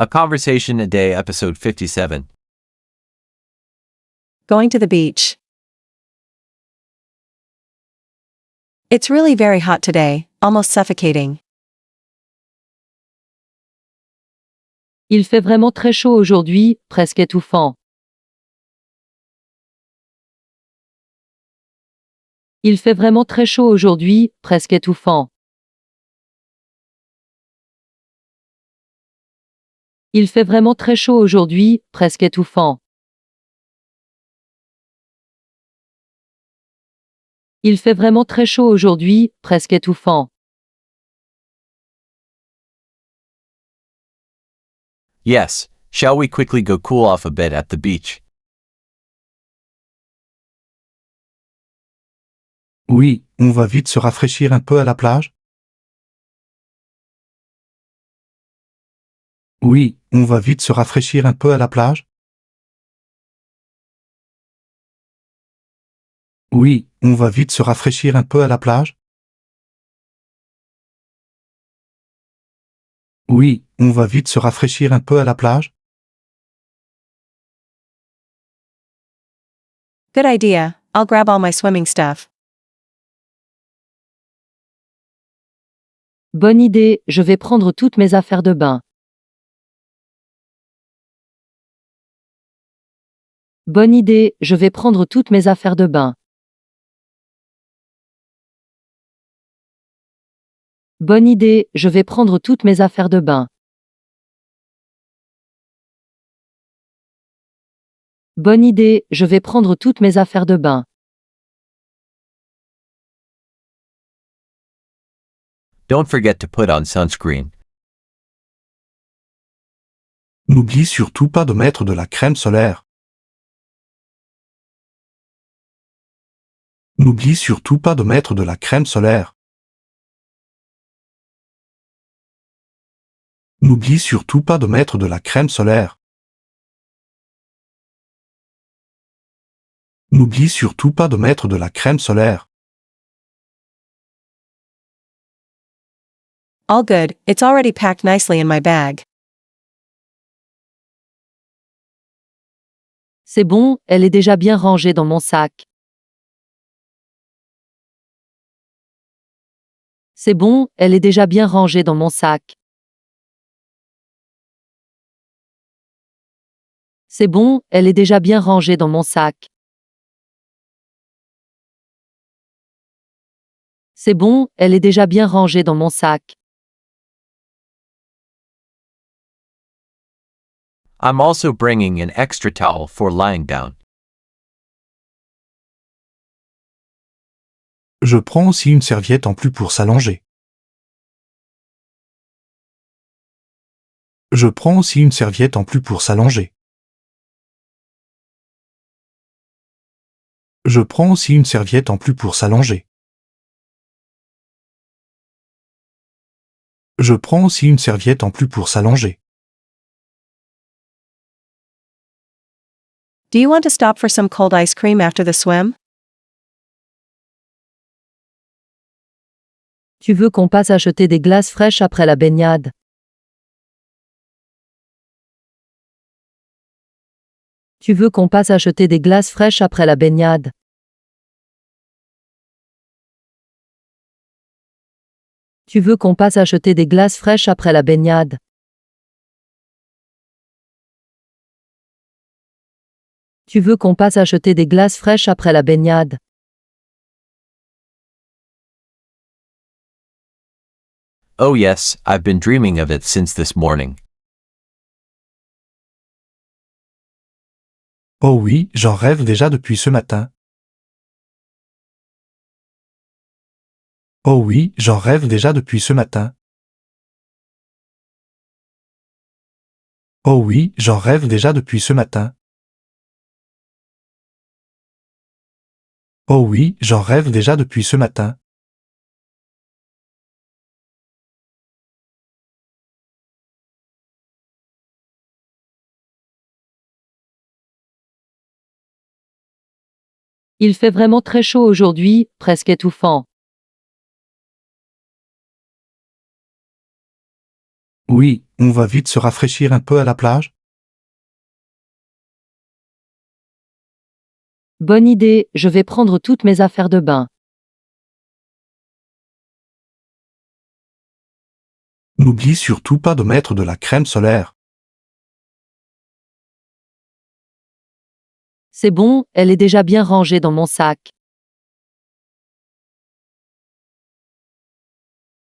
A Conversation a Day, episode 57. Going to the beach. It's really very hot today, almost suffocating. Il fait vraiment très chaud aujourd'hui, presque étouffant. Il fait vraiment très chaud aujourd'hui, presque étouffant. Il fait vraiment très chaud aujourd'hui, presque étouffant. Il fait vraiment très chaud aujourd'hui, presque étouffant. Yes, shall we quickly go cool off a bit at the beach? Oui, on va vite se rafraîchir un peu à la plage? Oui, on va vite se rafraîchir un peu à la plage? Oui, on va vite se rafraîchir un peu à la plage? Oui, on va vite se rafraîchir un peu à la plage? Good idea, I'll grab all my swimming stuff. Bonne idée, je vais prendre toutes mes affaires de bain. Bonne idée, je vais prendre toutes mes affaires de bain. Bonne idée, je vais prendre toutes mes affaires de bain. Bonne idée, je vais prendre toutes mes affaires de bain. Don't forget to put on sunscreen. N'oublie surtout pas de mettre de la crème solaire. N'oublie surtout pas de mettre de la crème solaire. N'oublie surtout pas de mettre de la crème solaire. N'oublie surtout pas de mettre de la crème solaire. All good, it's already packed nicely in my bag. C'est bon, elle est déjà bien rangée dans mon sac. C'est bon, elle est déjà bien rangée dans mon sac. C'est bon, elle est déjà bien rangée dans mon sac. C'est bon, elle est déjà bien rangée dans mon sac. I'm also bringing an extra towel for lying down. Je prends aussi une serviette en plus pour s'allonger. Je prends aussi une serviette en plus pour s'allonger. Je prends aussi une serviette en plus pour s'allonger. Je prends aussi une serviette en plus pour s'allonger. Do you want to stop for some cold ice cream after the swim? Tu veux qu'on passe acheter des glaces fraîches après la baignade? Tu veux qu'on passe acheter des glaces fraîches après la baignade? Tu veux qu'on passe acheter des glaces fraîches après la baignade? Tu veux qu'on passe acheter des glaces fraîches après la baignade? Oh yes, I've been dreaming of it since this morning. Oh oui, j'en rêve déjà depuis ce matin. Oh oui, j'en rêve déjà depuis ce matin. Oh oui, j'en rêve déjà depuis ce matin. Oh oui, j'en rêve déjà depuis ce matin. Il fait vraiment très chaud aujourd'hui, presque étouffant. Oui, on va vite se rafraîchir un peu à la plage? Bonne idée, je vais prendre toutes mes affaires de bain. N'oublie surtout pas de mettre de la crème solaire. C'est bon, elle est déjà bien rangée dans mon sac.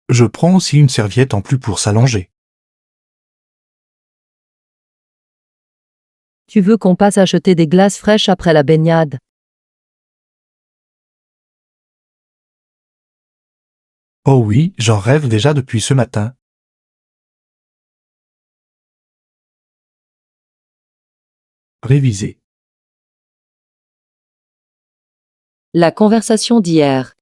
Je prends aussi une serviette en plus pour s'allonger. Tu veux qu'on passe acheter des glaces fraîches après la baignade? Oh oui, j'en rêve déjà depuis ce matin. Réviser. La conversation d'hier.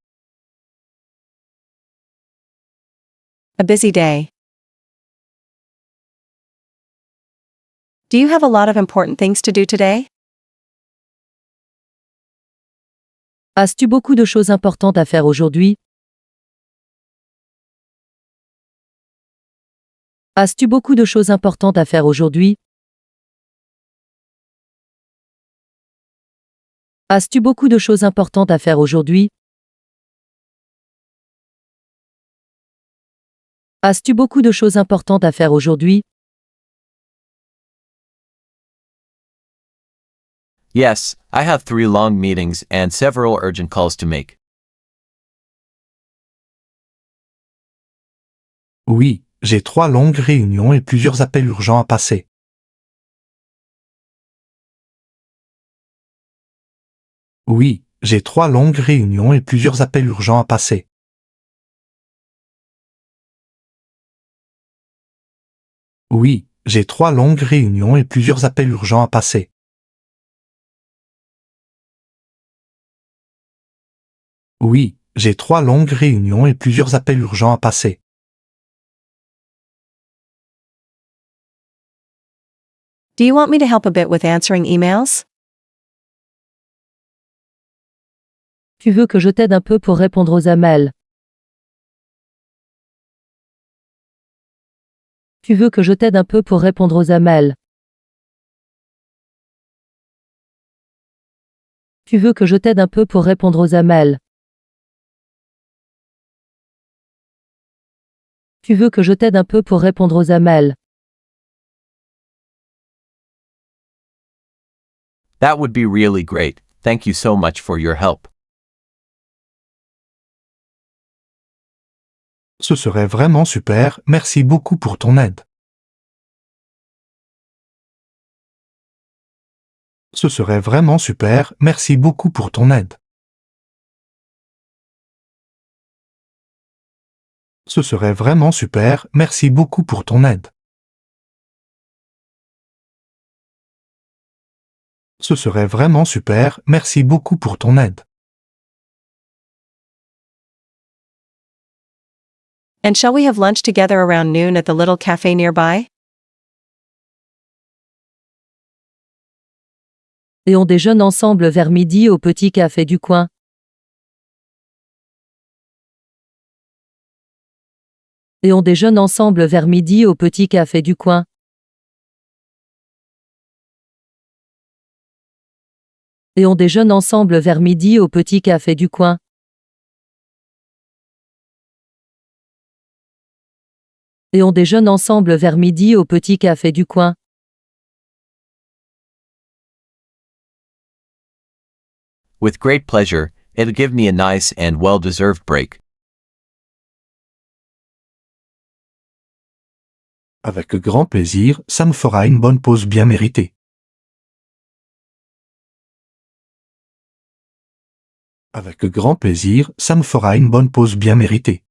A busy day. Do you have a lot of important things to do today? As-tu beaucoup de choses importantes à faire aujourd'hui? As-tu beaucoup de choses importantes à faire aujourd'hui? As-tu beaucoup de choses importantes à faire aujourd'hui? As-tu beaucoup de choses importantes à faire aujourd'hui? Yes, I have 3 long meetings and several urgent calls to make. Oui, j'ai 3 longues réunions et plusieurs appels urgents à passer. Oui, j'ai 3 longues réunions et plusieurs appels urgents à passer. Oui, j'ai 3 longues réunions et plusieurs appels urgents à passer. Oui, j'ai 3 longues réunions et plusieurs appels urgents à passer. Do you want me to help a bit with answering emails? Tu veux que je t'aide un peu pour répondre aux emails? Tu veux que je t'aide un peu pour répondre aux emails? Tu veux que je t'aide un peu pour répondre aux emails? Tu veux que je t'aide un peu pour répondre aux emails? That would be really great. Thank you so much for your help. Ce serait vraiment super, merci beaucoup pour ton aide. Ce serait vraiment super, merci beaucoup pour ton aide. Ce serait vraiment super, merci beaucoup pour ton aide. Ce serait vraiment super, merci beaucoup pour ton aide. And shall we have lunch together around noon at the little cafe nearby? Et on déjeune ensemble vers midi au petit café du coin. Et on déjeune ensemble vers midi au petit café du coin. Et on déjeune ensemble vers midi au petit café du coin. Et on déjeune ensemble vers midi au petit café du coin. With great pleasure, it'll give me a nice and well-deserved break. Avec grand plaisir, ça me fera une bonne pause bien méritée. Avec grand plaisir, ça me fera une bonne pause bien méritée.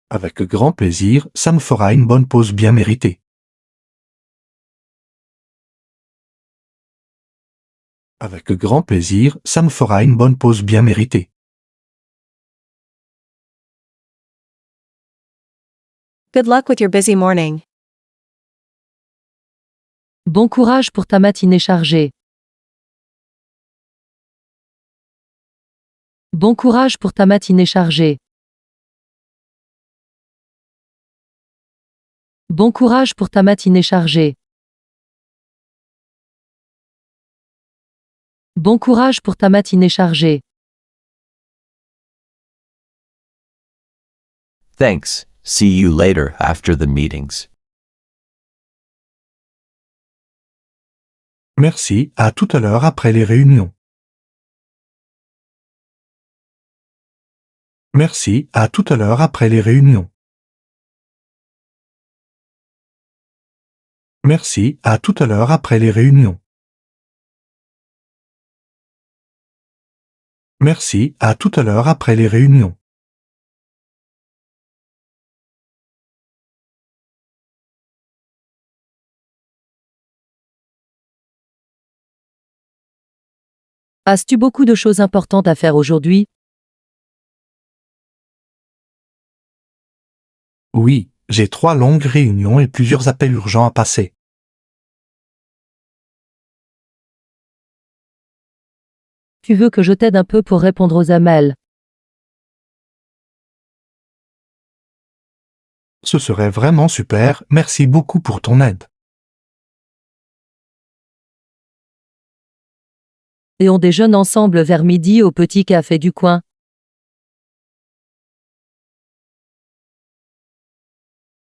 Avec grand plaisir, ça me fera une bonne pause bien méritée. Avec grand plaisir, ça me fera une bonne pause bien méritée. Good luck with your busy morning. Bon courage pour ta matinée chargée. Bon courage pour ta matinée chargée. Bon courage pour ta matinée chargée. Bon courage pour ta matinée chargée. Thanks, see you later after the meetings. Merci, à tout à l'heure après les réunions. Merci, à tout à l'heure après les réunions. Merci, à tout à l'heure après les réunions. Merci, à tout à l'heure après les réunions. As-tu beaucoup de choses importantes à faire aujourd'hui? Oui, j'ai 3 longues réunions et plusieurs appels urgents à passer. Tu veux que je t'aide un peu pour répondre aux emails? Ce serait vraiment super, merci beaucoup pour ton aide. Et on déjeune ensemble vers midi au petit café du coin.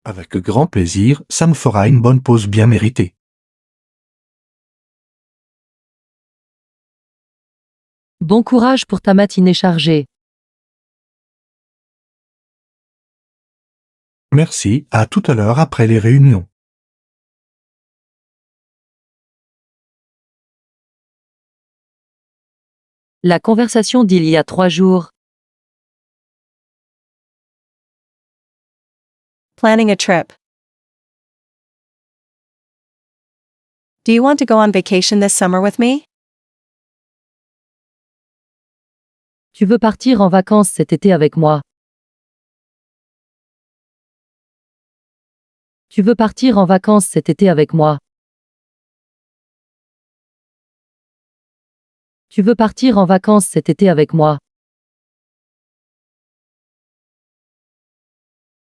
Avec grand plaisir, ça me fera une bonne pause bien méritée. Bon courage pour ta matinée chargée. Merci, à tout à l'heure après les réunions. La conversation d'il y a 3 jours. Planning a trip. Do you want to go on vacation this summer with me? Tu veux partir en vacances cet été avec moi? Tu veux partir en vacances cet été avec moi? Tu veux partir en vacances cet été avec moi?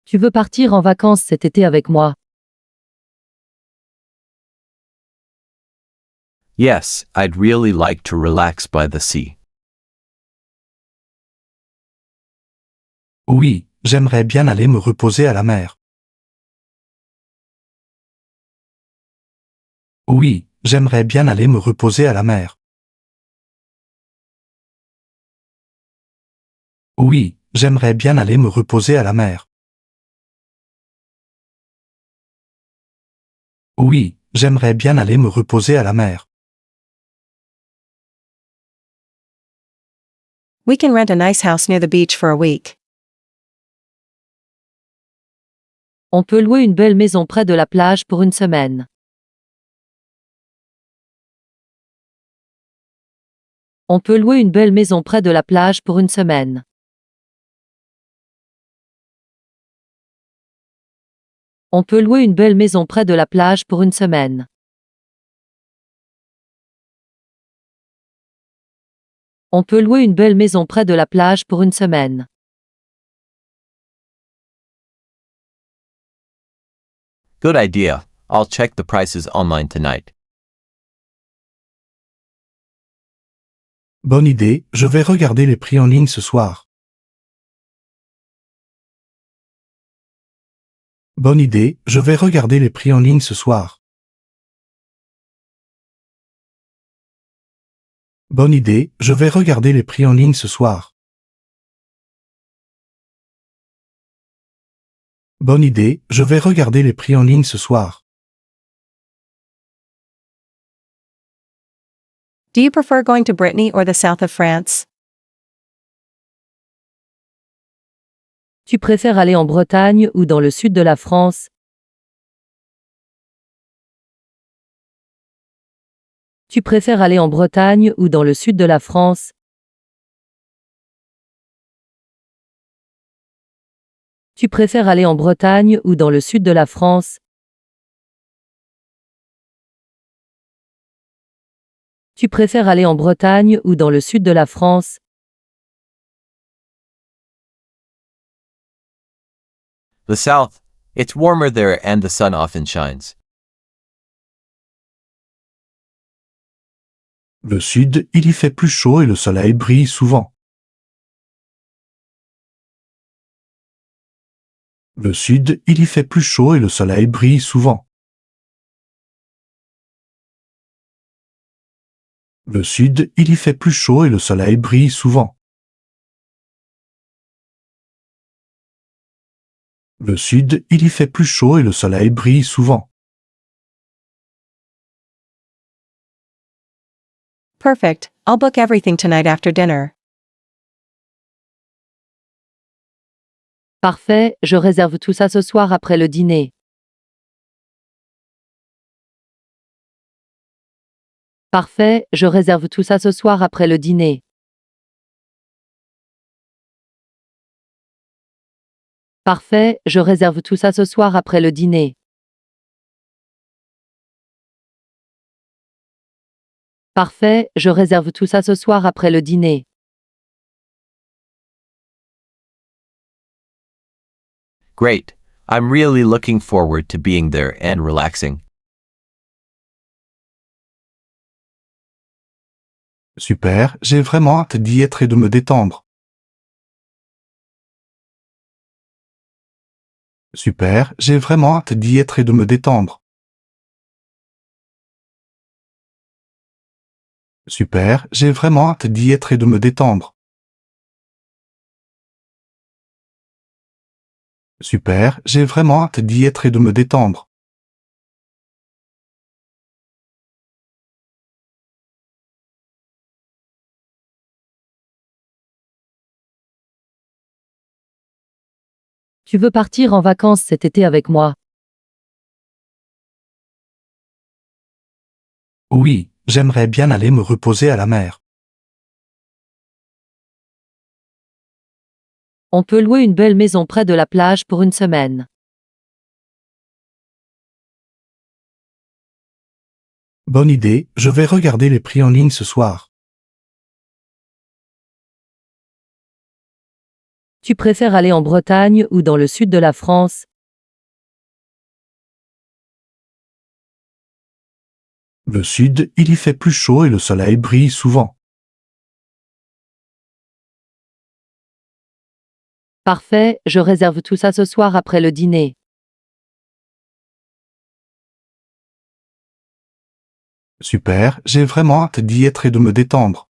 Tu veux partir en vacances cet été avec moi? Yes, I'd really like to relax by the sea. Oui, j'aimerais bien aller me reposer à la mer. Oui, j'aimerais bien aller me reposer à la mer. Oui, j'aimerais bien aller me reposer à la mer. Oui, j'aimerais bien aller me reposer à la mer. We can rent a nice house near the beach for a week. On peut louer une belle maison près de la plage pour une semaine. On peut louer une belle maison près de la plage pour une semaine. On peut louer une belle maison près de la plage pour une semaine. On peut louer une belle maison près de la plage pour une semaine. Good idea. I'll check the prices online tonight. Bonne idée, je vais regarder les prix en ligne ce soir. Bonne idée, je vais regarder les prix en ligne ce soir. Bonne idée, je vais regarder les prix en ligne ce soir. Bonne idée, je vais regarder les prix en ligne ce soir. Do you prefer going to Brittany or the south of France? Tu préfères aller en Bretagne ou dans le sud de la France? Tu préfères aller en Bretagne ou dans le sud de la France? Tu préfères aller en Bretagne ou dans le sud de la France? Tu préfères aller en Bretagne ou dans le sud de la France? The South, It's warmer there and the sun often shines. Le sud, il y fait plus chaud et le soleil brille souvent. Le sud, il y fait plus chaud et le soleil brille souvent. Le sud, il y fait plus chaud et le soleil brille souvent. Le sud, il y fait plus chaud et le soleil brille souvent. Perfect, I'll book everything tonight after dinner. Parfait, je réserve tout ça ce soir après le dîner. Parfait, je réserve tout ça ce soir après le dîner. Parfait, je réserve tout ça ce soir après le dîner. Parfait, je réserve tout ça ce soir après le dîner. Great. I'm really looking forward to being there and relaxing. Super, j'ai vraiment hâte d'y être et de me détendre. Super, j'ai vraiment hâte d'y être et de me détendre. Super, j'ai vraiment hâte d'y être et de me détendre. Super, j'ai vraiment hâte d'y être et de me détendre. Tu veux partir en vacances cet été avec moi? Oui, j'aimerais bien aller me reposer à la mer. On peut louer une belle maison près de la plage pour une semaine. Bonne idée, je vais regarder les prix en ligne ce soir. Tu préfères aller en Bretagne ou dans le sud de la France? Le sud, il y fait plus chaud et le soleil brille souvent. Parfait, je réserve tout ça ce soir après le dîner. Super, j'ai vraiment hâte d'y être et de me détendre.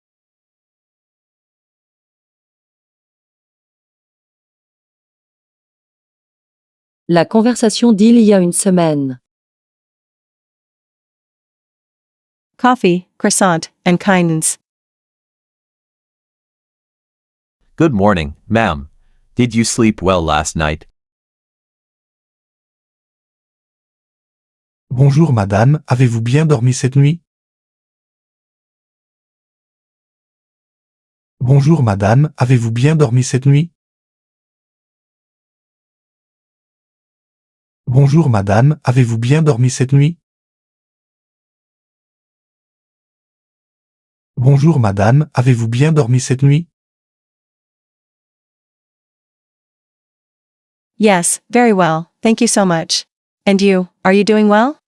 La conversation d'il y a une semaine. Coffee, croissant, and kindness. Good morning, ma'am. Did you sleep well last night? Bonjour madame, avez-vous bien dormi cette nuit? Bonjour madame, avez-vous bien dormi cette nuit? Bonjour madame, avez-vous bien dormi cette nuit? Bonjour madame, avez-vous bien dormi cette nuit? Yes, very well, thank you so much. And you, are you doing well?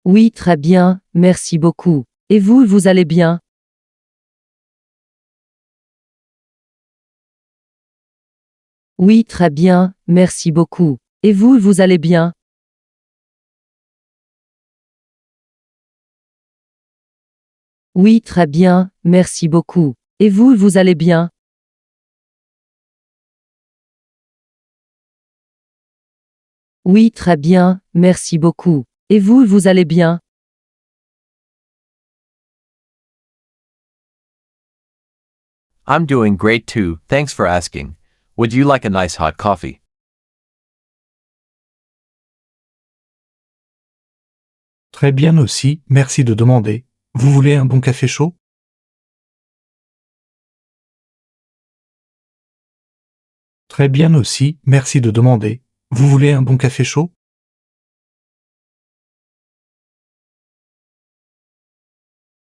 Oui, très bien, merci beaucoup. Et vous, vous allez bien? Oui, très bien, merci beaucoup. Et vous, vous allez bien? Oui, très bien, merci beaucoup. Et vous, vous allez bien? Oui, très bien, merci beaucoup. Et vous, vous allez bien? I'm doing great too, thanks for asking. Would you like a nice hot coffee? Très bien aussi, merci de demander. Vous voulez un bon café chaud? Très bien aussi, merci de demander. Vous voulez un bon café chaud?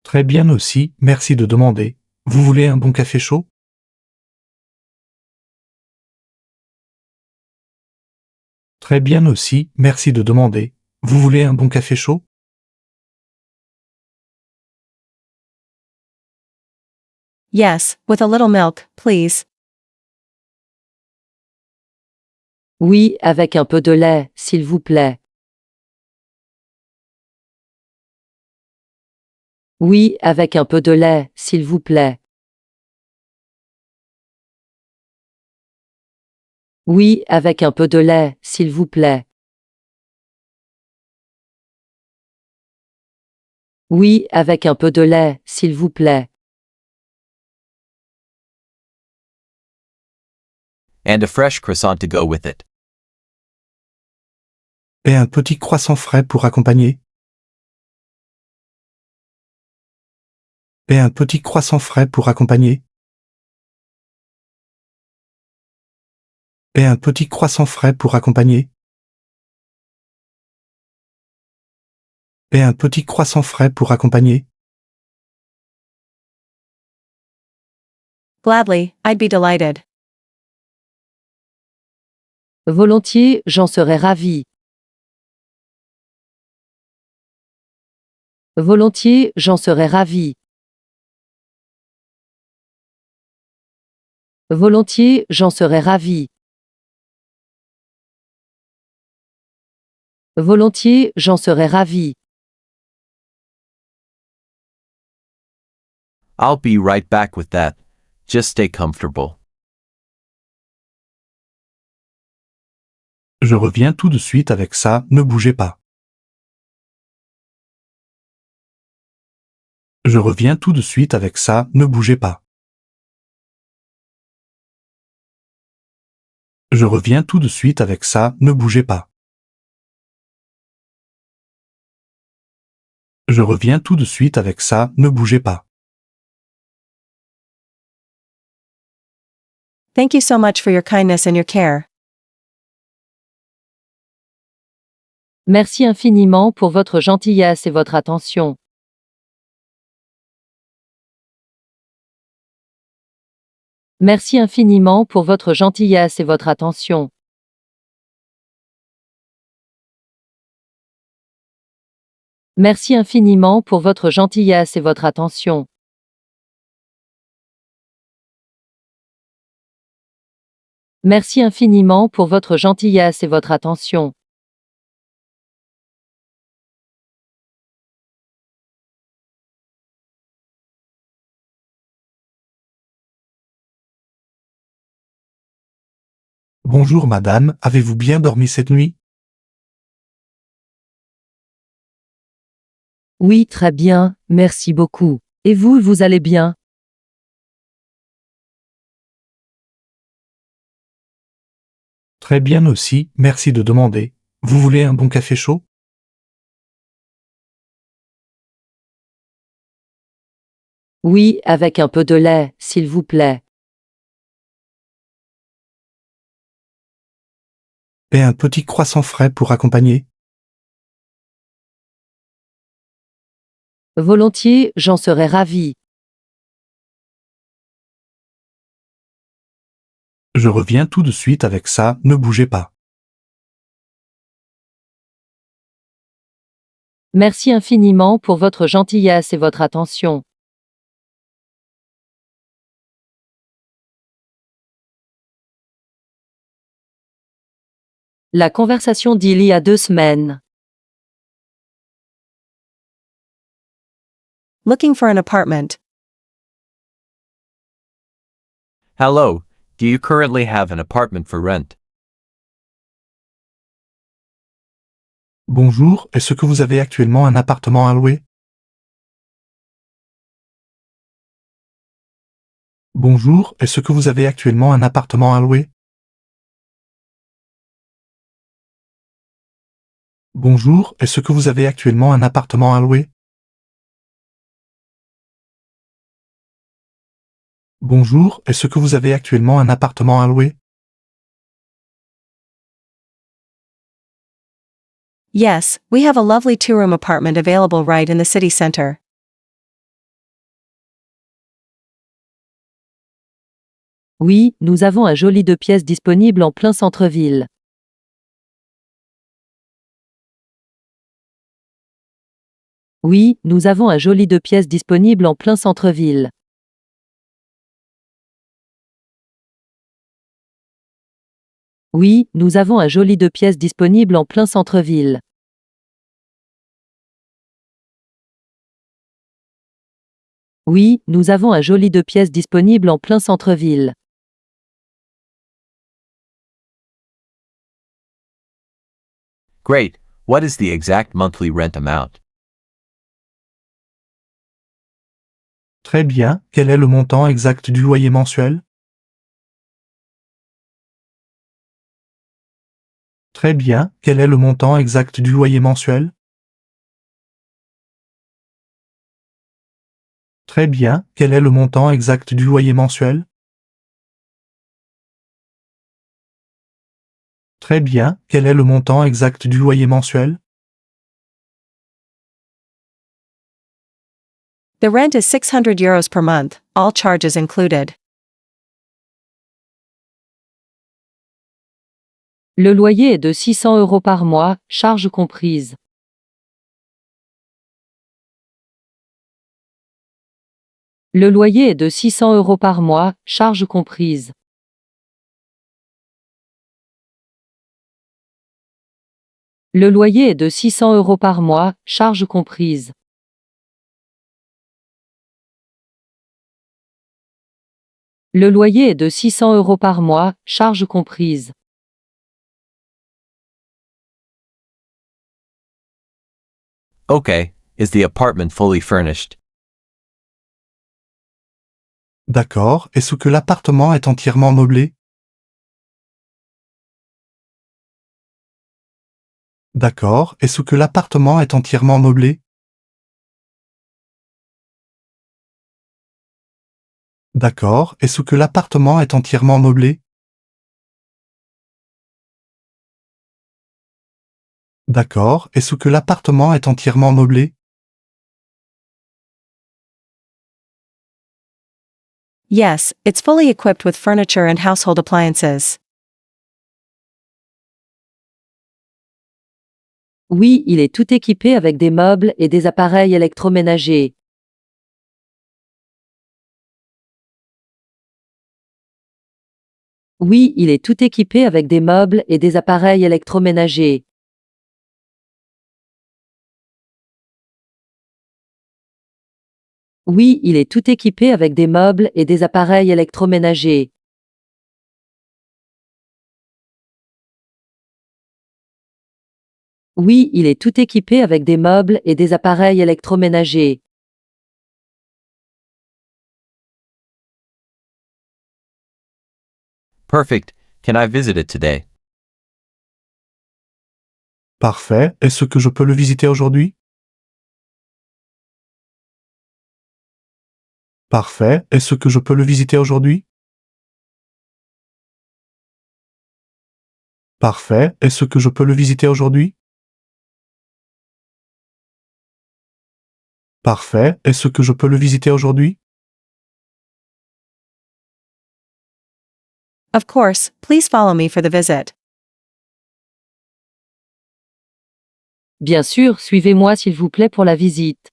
Très bien aussi, merci de demander. Vous voulez un bon café chaud? Très bien aussi, merci de demander. Vous voulez un bon café chaud? Yes, with a little milk, please. Oui, avec un peu de lait, s'il vous plaît. Oui, avec un peu de lait, s'il vous plaît. Oui, avec un peu de lait, s'il vous plaît. Oui, avec un peu de lait, s'il vous plaît. And a fresh croissant to go with it. Et un petit croissant frais pour accompagner? Et un petit croissant frais pour accompagner? Et un petit croissant frais pour accompagner? Et un petit croissant frais pour accompagner? Gladly, I'd be delighted. Volontiers, j'en serais ravi. Volontiers, j'en serais ravi. Volontiers, j'en serais ravi. Volontiers, j'en serais ravi. I'll be right back with that. Just stay comfortable. Je reviens tout de suite avec ça, ne bougez pas. Je reviens tout de suite avec ça, ne bougez pas. Je reviens tout de suite avec ça, ne bougez pas. Je reviens tout de suite avec ça, ne bougez pas. Thank you so much for your kindness and your care. Merci infiniment pour votre gentillesse et votre attention. Merci infiniment pour votre gentillesse et votre attention. Merci infiniment pour votre gentillesse et votre attention. Merci infiniment pour votre gentillesse et votre attention. Bonjour madame, avez-vous bien dormi cette nuit? Oui, très bien, merci beaucoup. Et vous, vous allez bien? Très bien aussi, merci de demander. Vous voulez un bon café chaud? Oui, avec un peu de lait, s'il vous plaît. Et un petit croissant frais pour accompagner? Volontiers, j'en serais ravi. Je reviens tout de suite avec ça, ne bougez pas. Merci infiniment pour votre gentillesse et votre attention. La conversation d'il y a 2 semaines. Looking for an apartment. Hello, do you currently have an apartment for rent? Bonjour, est-ce que vous avez actuellement un appartement à louer? Bonjour, est-ce que vous avez actuellement un appartement à louer? Bonjour, est-ce que vous avez actuellement un appartement à louer? Bonjour, est-ce que vous avez actuellement un appartement à louer? Yes, we have a lovely two-room apartment available right in the city center. Oui, nous avons un joli 2 pièces disponible en plein centre-ville. Oui, nous avons un joli 2 pièces disponible en plein centre-ville. Oui, nous avons un joli 2 pièces disponible en plein centre-ville. Oui, nous avons un joli 2 pièces disponible en plein centre-ville. Great. What is the exact monthly rent amount? Très bien, quel est le montant exact du loyer mensuel? Très bien, quel est le montant exact du loyer mensuel? Très bien, quel est le montant exact du loyer mensuel? Très bien, quel est le montant exact du loyer mensuel? The rent is 600 euros per month, all charges included. Le loyer est de 600 euros par mois, charges comprises. Le loyer est de 600 euros par mois, charges comprises. Le loyer est de 600 euros par mois, charges comprises. Le loyer est de 600 euros par mois, charges comprises. Okay. Is the apartment fully furnished? D'accord, est-ce que l'appartement est entièrement meublé? D'accord, est-ce que l'appartement est entièrement meublé? D'accord, est-ce que l'appartement est entièrement meublé? D'accord, est-ce que l'appartement est entièrement meublé? Yes, it's fully equipped with furniture and household appliances. Oui, il est tout équipé avec des meubles et des appareils électroménagers. Oui, il est tout équipé avec des meubles et des appareils électroménagers. Oui, il est tout équipé avec des meubles et des appareils électroménagers. Oui, il est tout équipé avec des meubles et des appareils électroménagers. Perfect. Can I visit it today? Parfait, est-ce que je peux le visiter aujourd'hui? Parfait, est-ce que je peux le visiter aujourd'hui? Parfait, est-ce que je peux le visiter aujourd'hui? Parfait, est-ce que je peux le visiter aujourd'hui? Of course, please follow me for the visit. Bien sûr, suivez-moi s'il vous plaît pour la visite.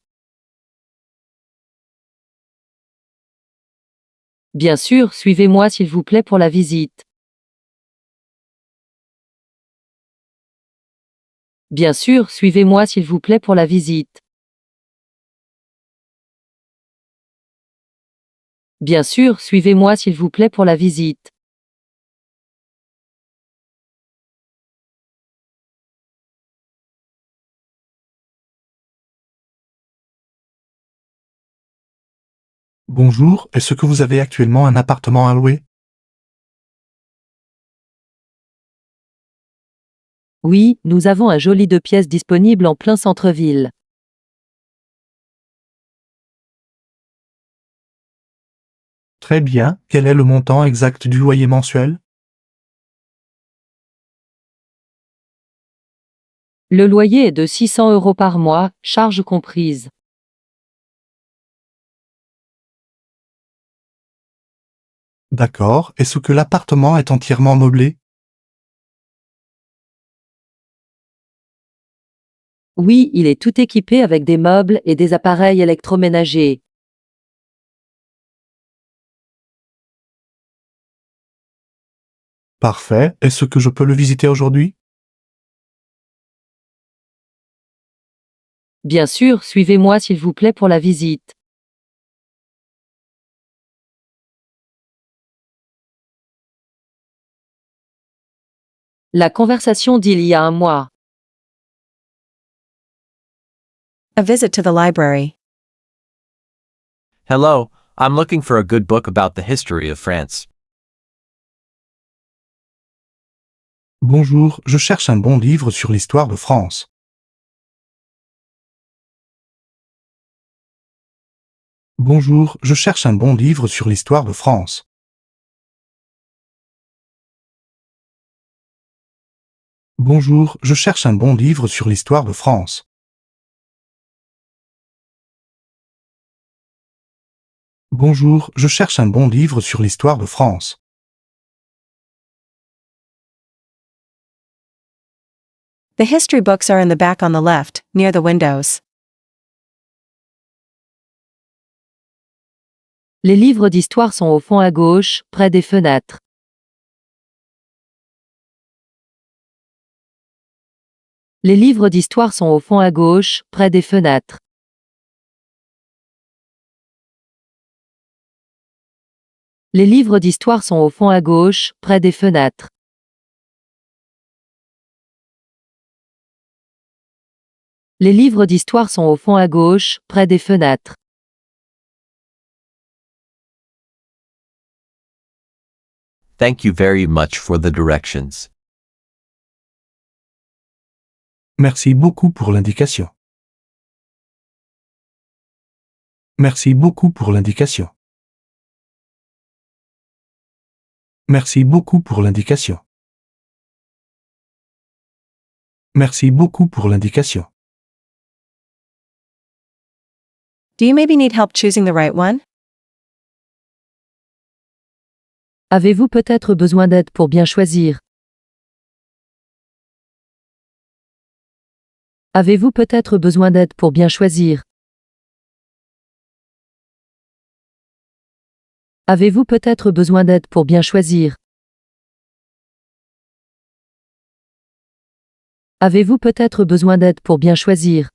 Bien sûr, suivez-moi s'il vous plaît pour la visite. Bien sûr, suivez-moi s'il vous plaît pour la visite. Bien sûr, suivez-moi s'il vous plaît pour la visite. Bonjour, est-ce que vous avez actuellement un appartement à louer? Oui, nous avons un joli 2 pièces disponible en plein centre-ville. Très bien, quel est le montant exact du loyer mensuel? Le loyer est de 600 euros par mois, charges comprises. D'accord, est-ce que l'appartement est entièrement meublé? Oui, il est tout équipé avec des meubles et des appareils électroménagers. Parfait. Est-ce que je peux le visiter aujourd'hui? Bien sûr, suivez-moi s'il vous plaît pour la visite. La conversation d'il y a un mois. A visit to the library. Hello, I'm looking for a good book about the history of France. Bonjour, je cherche un bon livre sur l'histoire de France. Bonjour, je cherche un bon livre sur l'histoire de France. Bonjour, je cherche un bon livre sur l'histoire de France. Bonjour, je cherche un bon livre sur l'histoire de France. The history books are in the back on the left, near the windows. Les livres d'histoire sont au fond à gauche, près des fenêtres. Les livres d'histoire sont au fond à gauche, près des fenêtres. Les livres d'histoire sont au fond à gauche, près des fenêtres. Les livres d'histoire sont au fond à gauche, près des fenêtres. Thank you very much for the directions. Merci beaucoup pour l'indication. Merci beaucoup pour l'indication. Merci beaucoup pour l'indication. Merci beaucoup pour l'indication. Do you maybe need help choosing the right one? Avez-vous peut-être besoin d'aide pour bien choisir? Avez-vous peut-être besoin d'aide pour bien choisir? Avez-vous peut-être besoin d'aide pour bien choisir? Avez-vous peut-être besoin d'aide pour bien choisir?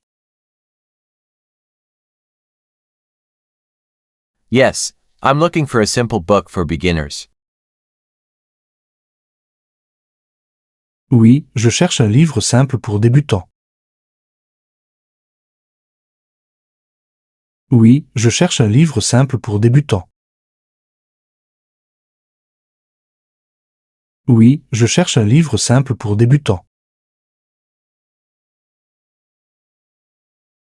Yes, I'm looking for a simple book for beginners. Oui, je cherche un livre simple pour débutants. Oui, je cherche un livre simple pour débutants. Oui, je cherche un livre simple pour débutants.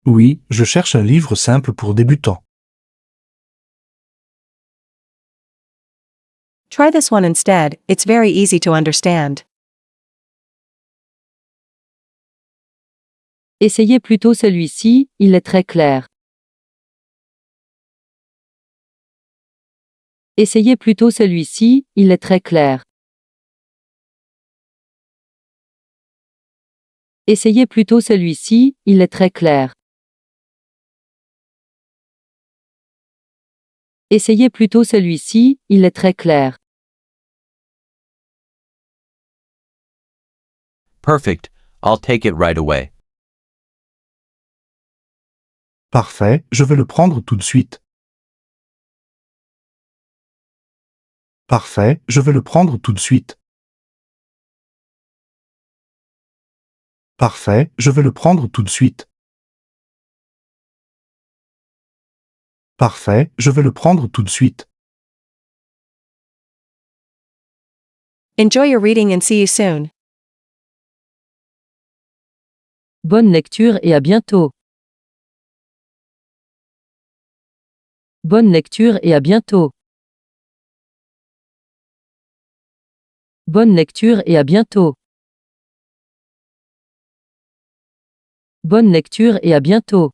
Oui, je cherche un livre simple pour débutants. Try this one instead, it's very easy to understand. Essayez plutôt celui-ci, il est très clair. Essayez plutôt celui-ci, il est très clair. Essayez plutôt celui-ci, il est très clair. Essayez plutôt celui-ci, il est très clair. Perfect, I'll take it right away. Parfait, je vais le prendre tout de suite. Parfait, je vais le prendre tout de suite. Parfait, je vais le prendre tout de suite. Parfait, je vais le prendre tout de suite. Enjoy your reading and see you soon. Bonne lecture et à bientôt. Bonne lecture et à bientôt. Bonne lecture et à bientôt. Bonne lecture et à bientôt.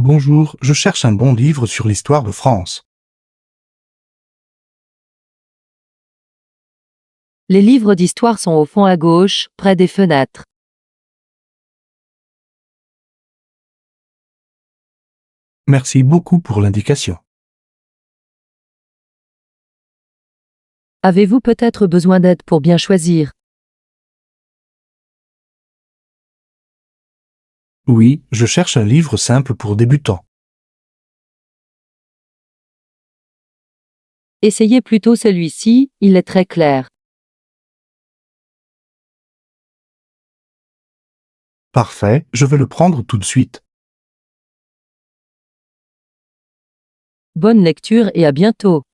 Bonjour, je cherche un bon livre sur l'histoire de France. Les livres d'histoire sont au fond à gauche, près des fenêtres. Merci beaucoup pour l'indication. Avez-vous peut-être besoin d'aide pour bien choisir? Oui, je cherche un livre simple pour débutants. Essayez plutôt celui-ci, il est très clair. Parfait, je vais le prendre tout de suite. Bonne lecture et à bientôt.